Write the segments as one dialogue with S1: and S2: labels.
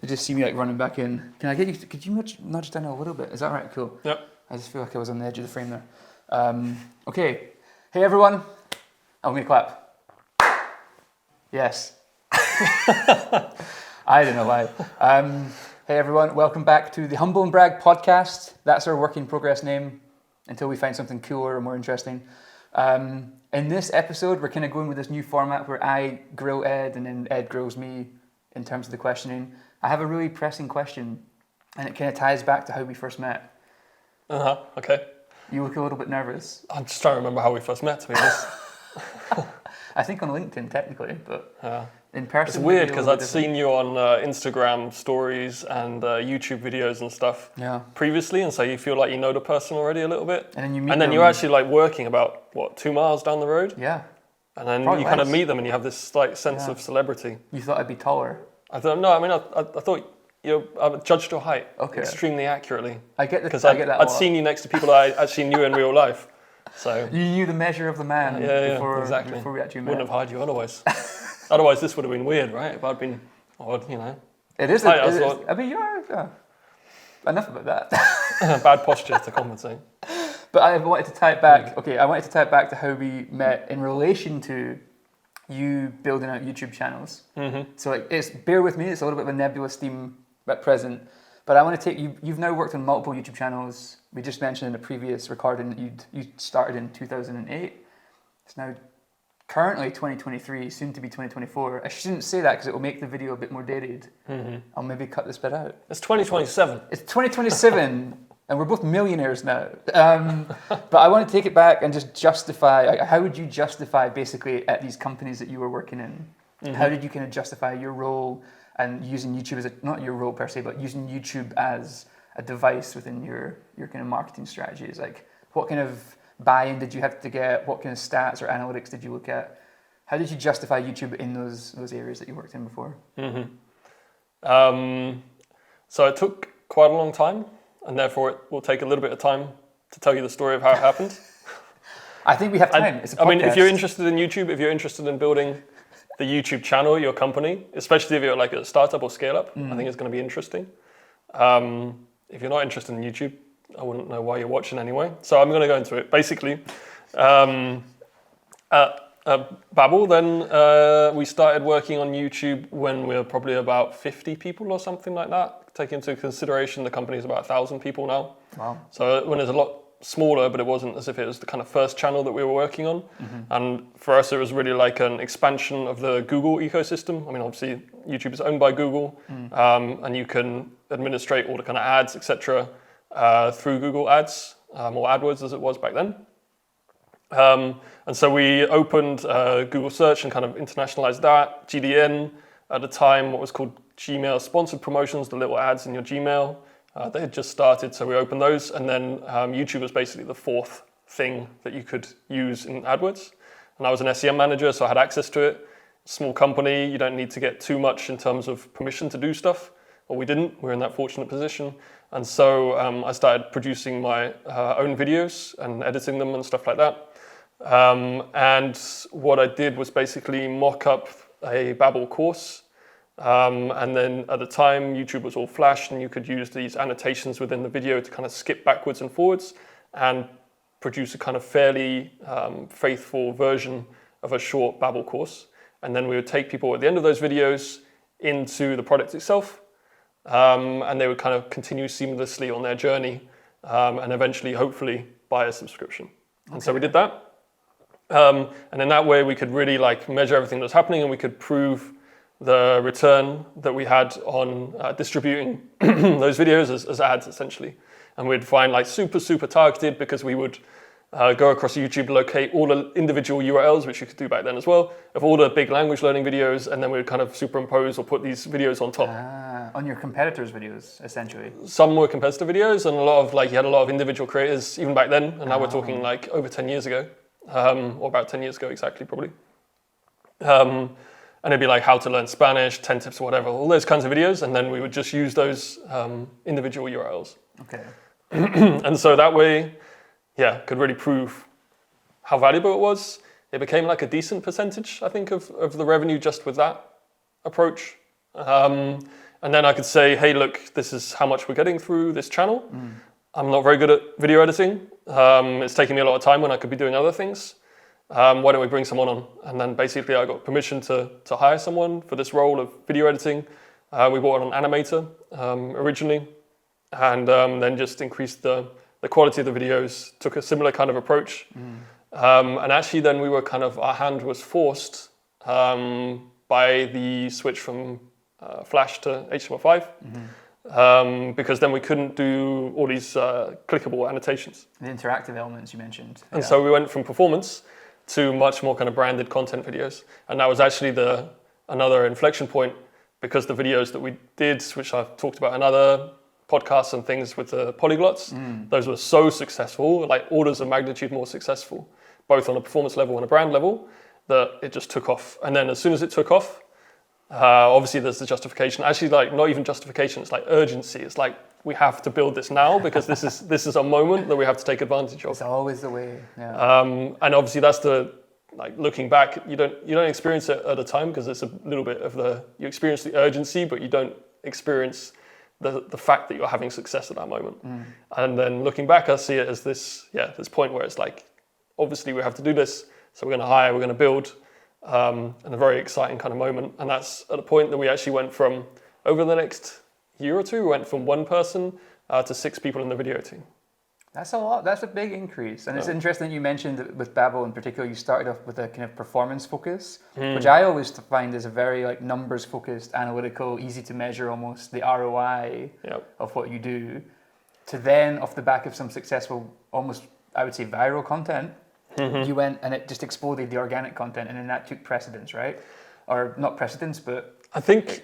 S1: You just see me like running back in. Can I get you? Could you nudge down a little bit? Is that right? Cool.
S2: Yep.
S1: I just feel like I was on the edge of the frame there. Okay. Hey everyone. I'm gonna clap. Yes. I don't know why. Hey everyone, welcome back to the Humble&Brag podcast. That's our work in progress name until we find something cooler or more interesting. In this episode, we're kind of going with this new format where I grill Ed and then Ed grills me in terms of the questioning. I have a really pressing question and it kind of ties back to how we first met.
S2: Okay.
S1: You look a little bit nervous.
S2: I'm just trying to remember how we first met, to be honest.
S1: I think on LinkedIn technically, but in person.
S2: It's weird because I'd seen you on Instagram stories and YouTube videos and stuff previously, and so you feel like you know the person already a little bit.
S1: And then you meet
S2: and then
S1: them.
S2: you're actually like working about, 2 miles down the road?
S1: Yeah.
S2: And then
S1: Probably
S2: you kind of
S1: less.
S2: meet them and you have this like sense of celebrity.
S1: You thought I'd be taller.
S2: I thought I judged your height extremely accurately.
S1: I get
S2: because
S1: I get that.
S2: I'd seen you next to people that I actually knew in real life. So
S1: you knew the measure of the man before we actually met.
S2: Wouldn't have hired you otherwise. Otherwise, this would have been weird, right? If I'd been odd,
S1: It is. I mean, you are. Enough about that.
S2: Bad posture to compensate.
S1: But I wanted to tie it back. Okay, I wanted to tie it back to how we met in relation to you building out YouTube channels. Mm-hmm. So bear with me. It's a little bit of a nebulous theme at present. But I want to take you. You've now worked on multiple YouTube channels. We just mentioned in the previous recording that you started in 2008. It's now currently 2023, soon to be 2024. I shouldn't say that because it will make the video a bit more dated. Mm-hmm. I'll maybe cut this bit out.
S2: It's 2027.
S1: It's 2027, and we're both millionaires now. But I want to take it back and just justify. How would you justify basically at these companies that you were working in? Mm-hmm. How did you kind of justify your role and using YouTube as not your role per se, but using YouTube as a device within your kind of marketing strategies? Like, what kind of buy-in did you have to get? What kind of stats or analytics did you look at? How did you justify YouTube in those areas that you worked in before?
S2: Mm-hmm. So it took quite a long time, and therefore it will take a little bit of time to tell you the story of how it happened.
S1: I think we have time. It's a podcast.
S2: I mean, if you're interested in YouTube, if you're interested in building the YouTube channel, your company, especially if you're like a startup or scale up, I think it's going to be interesting. If you're not interested in YouTube, I wouldn't know why you're watching anyway. So I'm going to go into it. Basically, Babel, then we started working on YouTube when we were probably about 50 people or something like that. Taking into consideration the company is about 1,000 people now. Wow. So when it's a lot smaller, but it wasn't as if it was the kind of first channel that we were working on. Mm-hmm. And for us, it was really like an expansion of the Google ecosystem. I mean, obviously, YouTube is owned by Google, and you can administrate all the kind of ads, etc., through Google Ads, or AdWords as it was back then. And so we opened Google Search and kind of internationalized that. GDN, at the time, what was called Gmail sponsored promotions, the little ads in your Gmail. They had just started, so we opened those. And then YouTube was basically the fourth thing that you could use in AdWords. And I was an SEM manager, so I had access to it. Small company, you don't need to get too much in terms of permission to do stuff. Or we didn't, we were in that fortunate position. And so I started producing my own videos and editing them and stuff like that. And what I did was basically mock up a Babel course. And then at the time, YouTube was all Flash, and you could use these annotations within the video to kind of skip backwards and forwards and produce a kind of fairly faithful version of a short Babel course. And then we would take people at the end of those videos into the product itself, and they would kind of continue seamlessly on their journey, and eventually, hopefully, buy a subscription. And so we did that. And in that way, we could really like measure everything that was happening, and we could prove the return that we had on distributing those videos as ads, essentially. And we'd find like super targeted, because we would go across YouTube, locate all the individual URLs, which you could do back then as well, of all the big language learning videos, and then we would kind of superimpose or put these videos on top.
S1: On your competitors' videos, essentially.
S2: Some were competitor videos, and a lot of you had a lot of individual creators even back then, and now we're talking like over 10 years ago, or about 10 years ago exactly, probably. And it'd be like how to learn Spanish, 10 tips or whatever, all those kinds of videos. And then we would just use those individual URLs. Okay. And so that way, could really prove how valuable it was. It became like a decent percentage, I think, of the revenue just with that approach. And then I could say, hey, look, this is how much we're getting through this channel. I'm not very good at video editing. It's taking me a lot of time when I could be doing other things. Why don't we bring someone on? And then basically I got permission to hire someone for this role of video editing. We brought on an animator originally, and then just increased the quality of the videos, took a similar kind of approach. And actually then we were our hand was forced by the switch from Flash to HTML5. Because then we couldn't do all these clickable annotations.
S1: The interactive elements you mentioned.
S2: And so we went from performance to much more kind of branded content videos. And that was actually another inflection point, because the videos that we did, which I've talked about in other podcasts and things with the polyglots, those were so successful, like orders of magnitude more successful, both on a performance level and a brand level, that it just took off. And then as soon as it took off, obviously there's the justification. Actually, like not even justification, it's like urgency. It's like we have to build this now because this is a moment that we have to take advantage of.
S1: It's always the way. Yeah.
S2: And obviously that's looking back, you don't experience it at a time because it's a little bit of you experience the urgency, but you don't experience the fact that you're having success at that moment. And then looking back, I see it as this point where it's like, obviously we have to do this, so we're going to hire, we're going to build. And a very exciting kind of moment. And that's at a point that we actually went from, over the next year or two, we went from 1 person to 6 people in the video team.
S1: That's a lot. That's a big increase. And it's interesting that you mentioned that with Babel in particular, you started off with a kind of performance focus, which I always find is a very numbers focused, analytical, easy to measure almost, the ROI of what you do, to then off the back of some successful, almost I would say viral content, you went and it just exploded the organic content, and then that took precedence, right? Or not precedence, but...
S2: I think,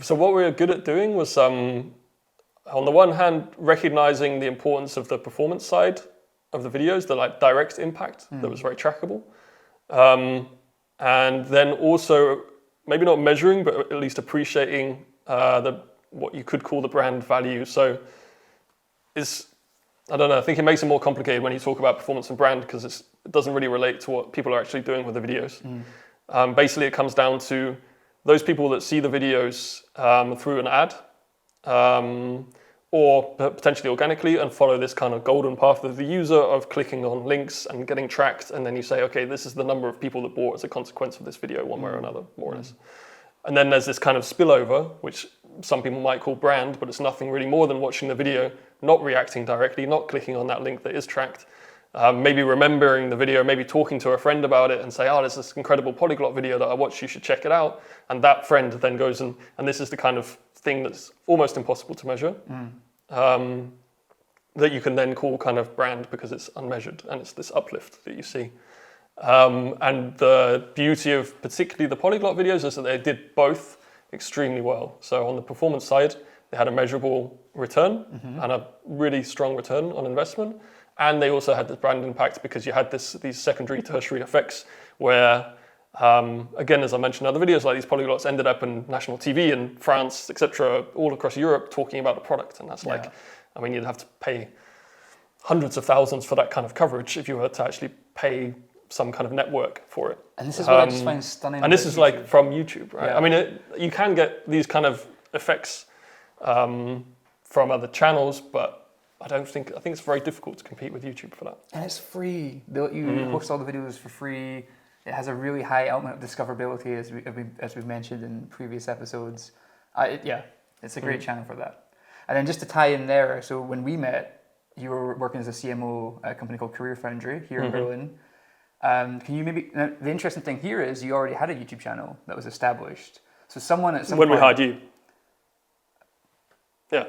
S2: so what we were good at doing was, on the one hand, recognizing the importance of the performance side of the videos, the direct impact that was very trackable. And then also, maybe not measuring, but at least appreciating what you could call the brand value. So I don't know, I think it makes it more complicated when you talk about performance and brand, because it doesn't really relate to what people are actually doing with the videos. Basically, it comes down to those people that see the videos through an ad, or potentially organically, and follow this kind of golden path of the user of clicking on links and getting tracked, and then you say, okay, this is the number of people that bought as a consequence of this video, one way or another, more or less. And then there's this kind of spillover, which some people might call brand, but it's nothing really more than watching the video, not reacting directly, not clicking on that link that is tracked, maybe remembering the video, maybe talking to a friend about it and say, oh, there's this incredible polyglot video that I watched, you should check it out. And that friend then goes and this is the kind of thing that's almost impossible to measure, that you can then call kind of brand because it's unmeasured and it's this uplift that you see. And the beauty of particularly the polyglot videos is that they did both extremely well. So on the performance side, they had a measurable return and a really strong return on investment. And they also had this brand impact because you had these secondary, tertiary effects where, again, as I mentioned in other videos, like these polyglots ended up in national TV in France, etc., all across Europe talking about the product. And that's you'd have to pay hundreds of thousands for that kind of coverage if you were to actually pay some kind of network for it.
S1: And this is what I just find stunning.
S2: And this is
S1: YouTube.
S2: From YouTube, right?
S1: Yeah.
S2: I mean, you can get these kind of effects from other channels, but I think it's very difficult to compete with YouTube for that.
S1: And it's free. You host all the videos for free. It has a really high element of discoverability, as we've mentioned in previous episodes. It's a great channel for that. And then just to tie in there, so when we met, you were working as a CMO at a company called Career Foundry here in Berlin. Can you now, the interesting thing here is you already had a YouTube channel that was established. So someone at some
S2: point... When we hired you. Yeah.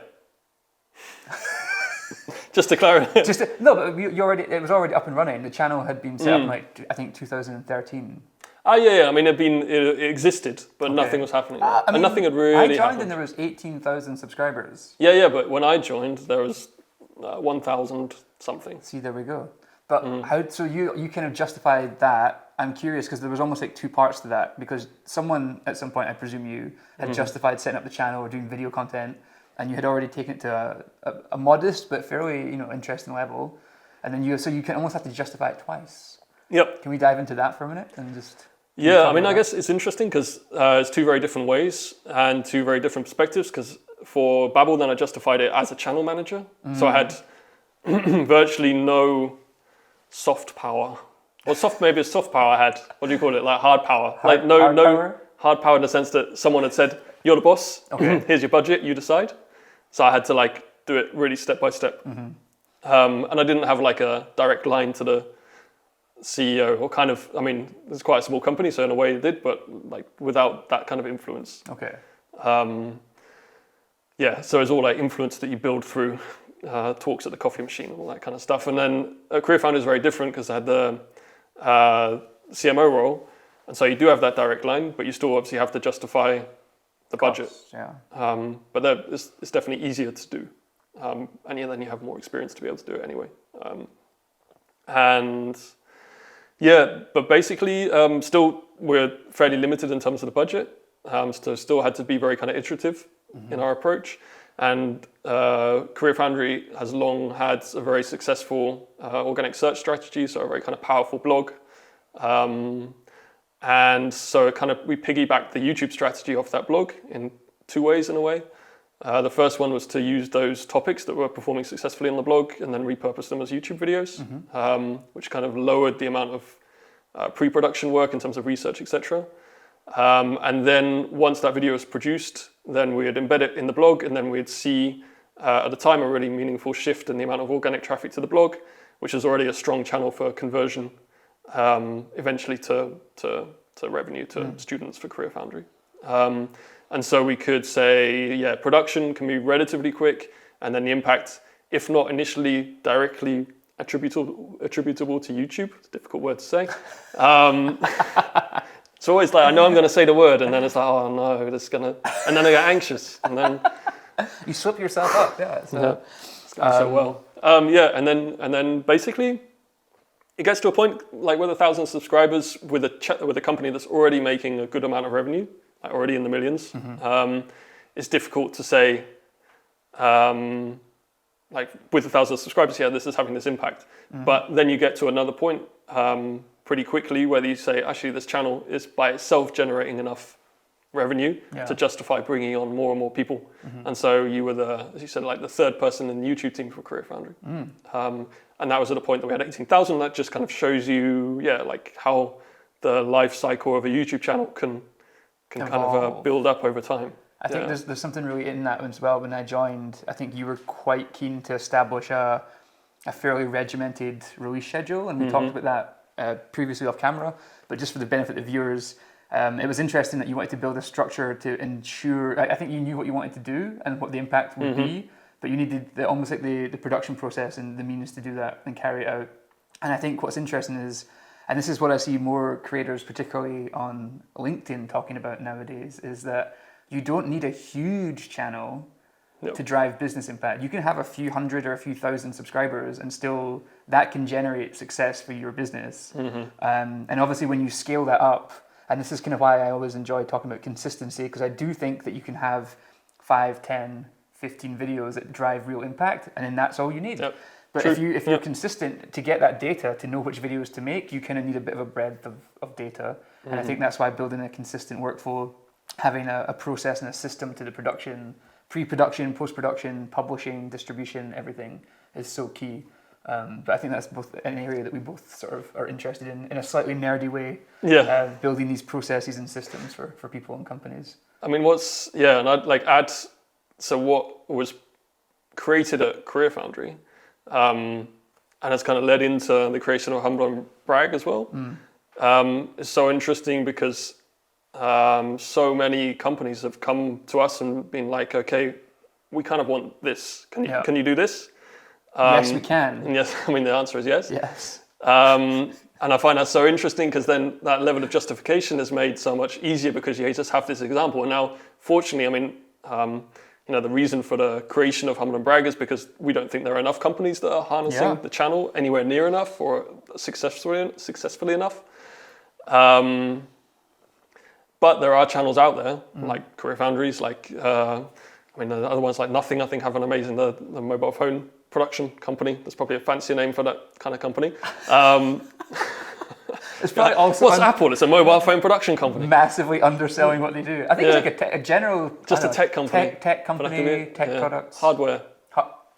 S2: Just to clarify.
S1: But it was already up and running. The channel had been set up in I think 2013.
S2: Yeah. I mean, it existed, but nothing was happening. And nothing had really happened.
S1: I joined and there was 18,000 subscribers.
S2: Yeah, but when I joined, there was 1,000 something.
S1: See, there we go. But how? So you kind of justified that. I'm curious because there was almost like two parts to that. Because someone at some point, I presume you had justified setting up the channel or doing video content, and you had already taken it to a modest but fairly interesting level, and then you can almost have to justify it twice.
S2: Yep.
S1: Can we dive into that for a minute and just?
S2: Yeah, I mean, I guess it's interesting because it's two very different ways and two very different perspectives. Because for Babbel, then I justified it as a channel manager. So I had virtually no soft power. Or maybe a soft power I had. What do you call it? Like hard power.
S1: Hard power?
S2: Hard power in the sense that someone had said, "You're the boss. Okay. Here's your budget. You decide." So I had to like do it really step by step. And I didn't have like a direct line to the CEO, or kind of, I mean, it's quite a small company, so in a way it did, but like without that kind of influence.
S1: Okay.
S2: Yeah, so it's all like influence that you build through talks at the coffee machine, all that kind of stuff. And then Career Founder is very different because I had the CMO role, and so you do have that direct line, but you still obviously have to justify the budget.
S1: Yeah.
S2: But it's definitely easier to do, and then you have more experience to be able to do it anyway. And yeah, but basically, still we're fairly limited in terms of the budget. So still had to be very kind of iterative in our approach. And Career Foundry has long had a very successful organic search strategy, so a very kind of powerful blog. And so we piggybacked the YouTube strategy off that blog in two ways in a way. The first one was to use those topics that were performing successfully on the blog and then repurpose them as YouTube videos, which kind of lowered the amount of pre-production work in terms of research, etc. And then once that video was produced, then we'd embed it in the blog, and then we'd see at the time a really meaningful shift in the amount of organic traffic to the blog, which is already a strong channel for conversion, eventually to revenue to students for Career Foundry. And so we could say, yeah, production can be relatively quick, and then the impact, if not initially directly attributable to YouTube, it's a difficult word to say. It's always like, I know I'm going to say the word, and then it's like, oh no, and then I get anxious, and then
S1: you slip yourself up. Yeah,
S2: it's going so well. And then basically, it gets to a point like with 1,000 subscribers with a company that's already making a good amount of revenue, like already in the millions. It's difficult to say, like with 1,000 subscribers, yeah, this is having this impact. But then you get to another point pretty quickly where you say, actually, this channel is by itself generating enough revenue to justify bringing on more and more people. And so you were as you said, like the third person in the YouTube team for Career Foundry. And that was at a point that we had 18,000. That just kind of shows you, like how the life cycle of a YouTube channel can kind of build up over time.
S1: I think there's something really in that as well. When I joined, I think you were quite keen to establish a fairly regimented release schedule, and we talked about that previously off camera, but just for the benefit of viewers, it was interesting that you wanted to build a structure to ensure, I think you knew what you wanted to do and what the impact would be, but you needed almost like the production process and the means to do that and carry it out. And I think what's interesting is, and this is what I see more creators, particularly on LinkedIn, talking about nowadays, is that you don't need a huge channel to drive business impact. You can have a few hundred or a few thousand subscribers and still that can generate success for your business. And obviously when you scale that up, and this is kind of why I always enjoy talking about consistency, because I do think that you can have 5, 10, 15 videos that drive real impact, and then that's all you need. But if you're consistent to get that data, to know which videos to make, you kind of need a bit of a breadth of data. And I think that's why building a consistent workflow, having a process and a system to the production, pre-production, post-production, publishing, distribution, everything is so key. But I think that's both an area that we both sort of are interested in a slightly nerdy way, building these processes and systems for people and companies. I mean,
S2: and I'd like add, so what was created at Career Foundry, and has kind of led into the creation of Humble&Brag as well, is so interesting because so many companies have come to us and been like, okay, we kind of want this. Can you do this?
S1: Yes, we can.
S2: And yes, I mean, the answer is yes.
S1: Yes.
S2: And I find that so interesting because then that level of justification is made so much easier because you just have this example. And now, fortunately, I mean, the reason for the creation of Humble&Brag is because we don't think there are enough companies that are harnessing the channel anywhere near enough or successfully enough. But there are channels out there, like Career Foundries, like, the other ones like Nothing, I think, have an amazing, the mobile phone production company. There's probably a fancier name for that kind of company.
S1: It's probably also
S2: what's Apple? It's a mobile phone production company.
S1: Massively underselling what they do. I think it's like a general...
S2: Just a tech company.
S1: Tech company, tech products.
S2: Hardware.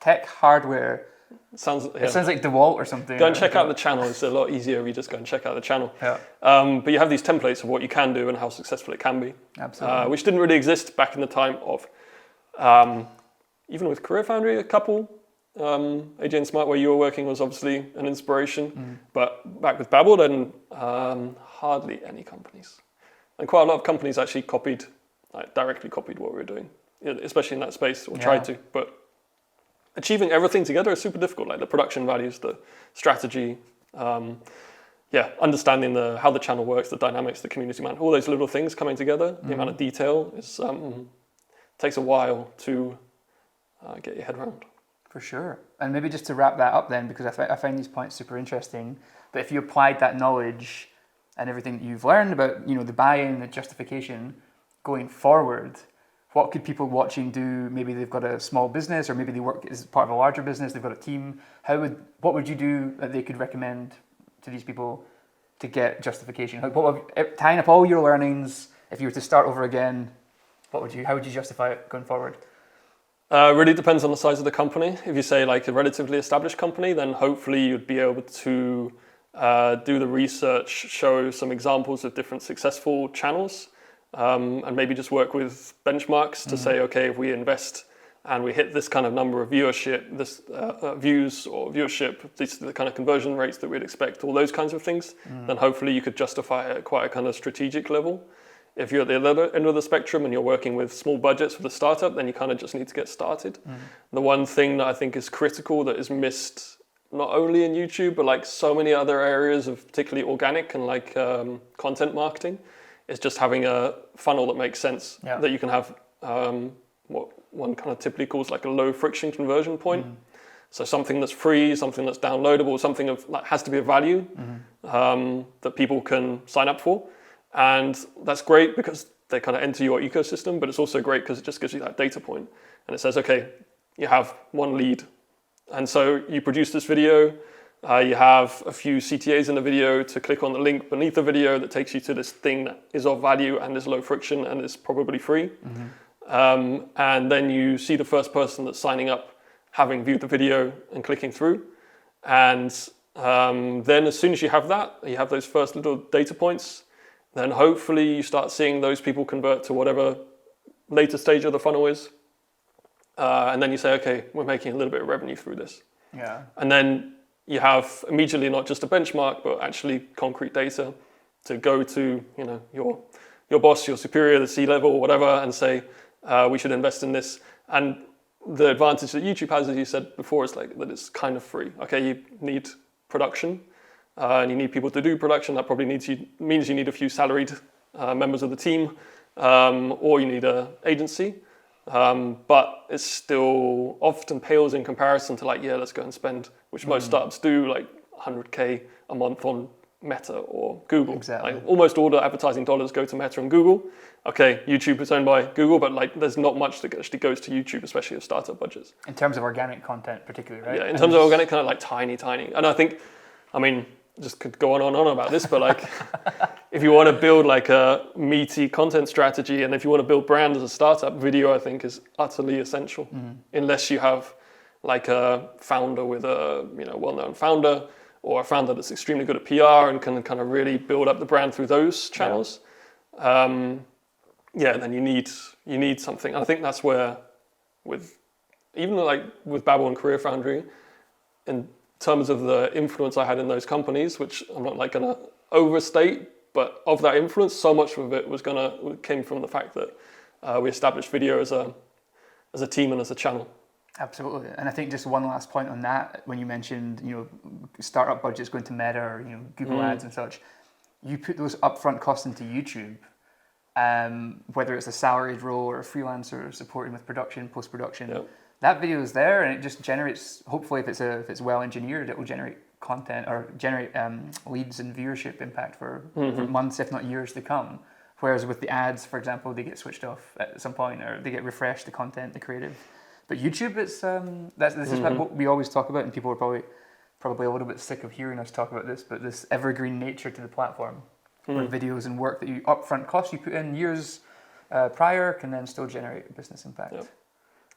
S1: Tech hardware.
S2: It sounds
S1: like DeWalt or something.
S2: Go and check out the channel. It's a lot easier if you just go and check out the channel.
S1: Yeah.
S2: But you have these templates of what you can do and how successful it can be.
S1: Absolutely.
S2: Which didn't really exist back in the time of, even with Career Foundry, a couple. AJ and Smart, where you were working, was obviously an inspiration. But back with Babbel, then hardly any companies. And quite a lot of companies actually directly copied what we were doing, especially in that space, or tried to. But achieving everything together is super difficult, like the production values, the strategy, understanding how the channel works, the dynamics, the community management, all those little things coming together, the amount of detail takes a while to get your head around.
S1: For sure. And maybe just to wrap that up then, because I find these points super interesting, but if you applied that knowledge and everything that you've learned about, the buy-in, the justification going forward, what could people watching do? Maybe they've got a small business, or maybe they work as part of a larger business, they've got a team. What would you do that they could recommend to these people to get justification? Tying up all your learnings, if you were to start over again, how would you justify it going forward?
S2: Really depends on the size of the company. If you say like a relatively established company, then hopefully you'd be able to do the research, show some examples of different successful channels, and maybe just work with benchmarks to say, okay, if we invest and we hit this kind of number of viewership, this views or viewership, these are the kind of conversion rates that we'd expect, all those kinds of things, then hopefully you could justify it at quite a kind of strategic level. If you're at the other end of the spectrum and you're working with small budgets with a startup, then you kind of just need to get started. The one thing that I think is critical that is missed not only in YouTube, but like so many other areas of particularly organic and like content marketing, is just having a funnel that makes sense, that you can have what one kind of typically calls like a low friction conversion point. So something that's free, something that's downloadable, something that has to be of value that people can sign up for. And that's great because they kind of enter your ecosystem, but it's also great because it just gives you that data point. And it says, okay, you have one lead. And so you produce this video, you have a few CTAs in the video to click on the link beneath the video that takes you to this thing that is of value and is low friction and is probably free. And then you see the first person that's signing up having viewed the video and clicking through. And then as soon as you have that, you have those first little data points, then hopefully you start seeing those people convert to whatever later stage of the funnel is. And then you say, okay, we're making a little bit of revenue through this. And then you have immediately not just a benchmark, but actually concrete data to go to your boss, your superior, the C-level, whatever, and say, we should invest in this. And the advantage that YouTube has, as you said before, is like that it's kind of free. Okay, you need production. And you need people to do production. That probably means you need a few salaried members of the team, or you need an agency. But it still often pales in comparison to let's go and spend, which most startups do, like 100K a month on Meta or Google.
S1: Exactly.
S2: Like almost all the advertising dollars go to Meta and Google. Okay, YouTube is owned by Google, but there's not much that actually goes to YouTube, especially with startup budgets.
S1: In terms of organic content, particularly, right?
S2: Yeah, in terms of organic, kind of like tiny. And I mean, just could go on and on about this, but if you want to build like a meaty content strategy, and if you want to build brand as a startup, video I think is utterly essential. Unless you have like a founder with a well-known founder, or a founder that's extremely good at PR and can kind of really build up the brand through those channels. Then you need something. And I think that's where with Babbel and Career Foundry, in terms of the influence I had in those companies, which I'm not going to overstate, but of that influence, so much of it came from the fact that we established video as a team and as a channel.
S1: Absolutely. And I think just one last point on that, when you mentioned, startup budgets going to Meta or, Google ads and such, you put those upfront costs into YouTube, whether it's a salaried role or a freelancer supporting with production, post-production. Yep. That video is there and it just generates, hopefully if it's well engineered, it will generate content or generate leads and viewership impact for months, if not years to come. Whereas with the ads, for example, they get switched off at some point or they get refreshed, the content, the creative. But YouTube, this is what we always talk about, and people are probably probably a little bit sick of hearing us talk about this, but this evergreen nature to the platform, where videos and work that you upfront costs you put in years prior can then still generate a business impact.
S2: Yep.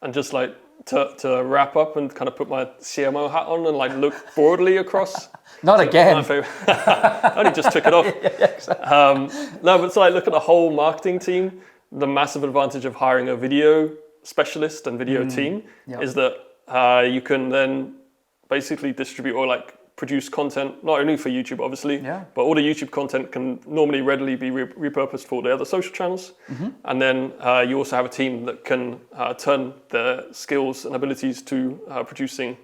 S2: And just like to wrap up and kind of put my CMO hat on and like look broadly across.
S1: Not again.
S2: I only just took it off. Exactly. No, but it's like look at the whole marketing team. The massive advantage of hiring a video specialist and video team is that you can then basically distribute or like produce content, not only for YouTube, obviously, but all the YouTube content can normally readily be repurposed for the other social channels. And then you also have a team that can turn their skills and abilities to producing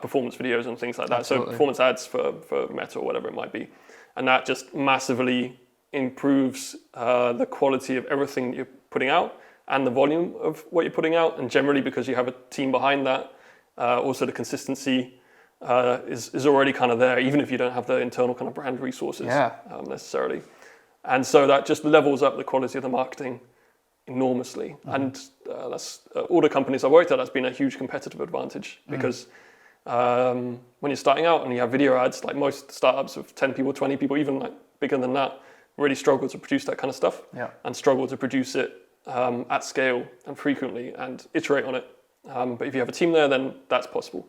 S2: performance videos and things like that. Absolutely. So performance ads for Meta or whatever it might be. And that just massively improves the quality of everything you're putting out and the volume of what you're putting out. And generally, because you have a team behind that, also the consistency is already kind of there, even if you don't have the internal kind of brand resources necessarily. And so that just levels up the quality of the marketing enormously. And that's all the companies I've worked at, that's been a huge competitive advantage because when you're starting out and you have video ads, like most startups of 10 people, 20 people, even like bigger than that, really struggle to produce that kind of stuff and struggle to produce it at scale and frequently and iterate on it. But if you have a team there, then that's possible.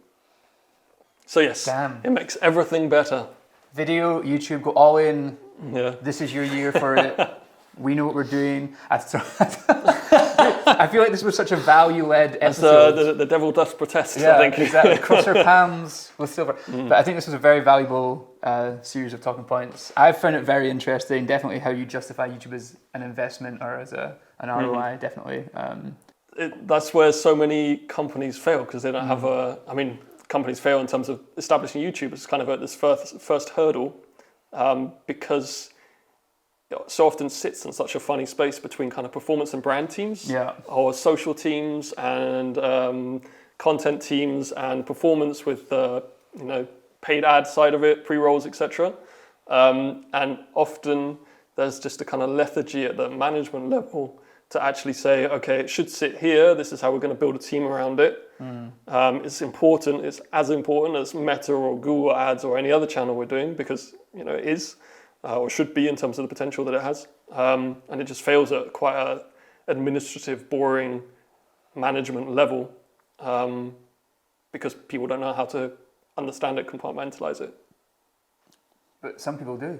S2: So yes, it makes everything better.
S1: Video, YouTube, go all in.
S2: Yeah.
S1: This is your year for it. We know what we're doing. I feel like this was such a value-led episode.
S2: The devil does protest,
S1: yeah,
S2: I think.
S1: Exactly. Cross our palms with silver. But I think this was a very valuable series of talking points. I've found it very interesting. Definitely how you justify YouTube as an investment or as an ROI, definitely.
S2: That's where so many companies fail because they don't have companies fail in terms of establishing YouTube as kind of at this first hurdle because it so often sits in such a funny space between kind of performance and brand teams or social teams and content teams and performance with paid ad side of it, pre-rolls, etc. And often there's just a kind of lethargy at the management level to actually say, okay, it should sit here. This is how we're going to build a team around it. It's important. It's as important as Meta or Google Ads or any other channel we're doing because it is or should be in terms of the potential that it has. And it just fails at quite a administrative, boring management level because people don't know how to understand it, compartmentalize it.
S1: But some people do.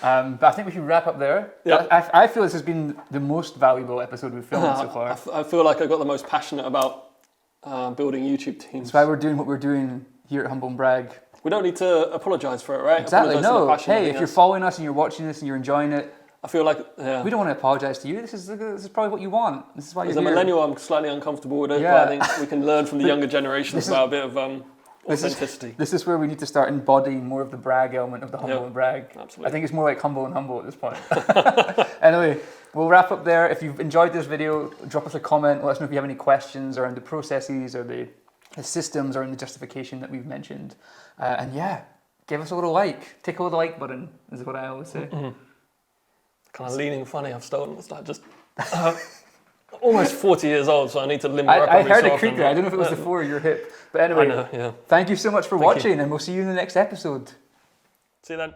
S1: But I think we should wrap up there. Yep. I feel this has been the most valuable episode we've filmed so far.
S2: I feel like I got the most passionate about building YouTube teams.
S1: That's why we're doing what we're doing here at Humble&Brag.
S2: We don't need to apologise for it, right?
S1: Exactly, no. Hey, if you're following us and you're watching this and you're enjoying it,
S2: I feel like,
S1: we don't want to apologise to you. This is probably what you want. This is why you're here.
S2: As a millennial, I'm slightly uncomfortable with it, but I think we can learn from the younger generations about a bit of authenticity.
S1: This is where we need to start embodying more of the brag element of the Humble and Brag.
S2: Absolutely.
S1: I think it's more like humble and humble at this point. Anyway, we'll wrap up there. If you've enjoyed this video, drop us a comment. Let us know if you have any questions around the processes or the systems or in the justification that we've mentioned. And give us a little like. Tick a little like button is what I always say.
S2: Kind of leaning funny. I've stolen. It's like just almost 40 years old, so I need to limber up.
S1: I heard a creak there. I don't know if it was the 4 or your hip. But anyway,
S2: I know,
S1: thank you so much for watching, and we'll see you in the next episode.
S2: See you then.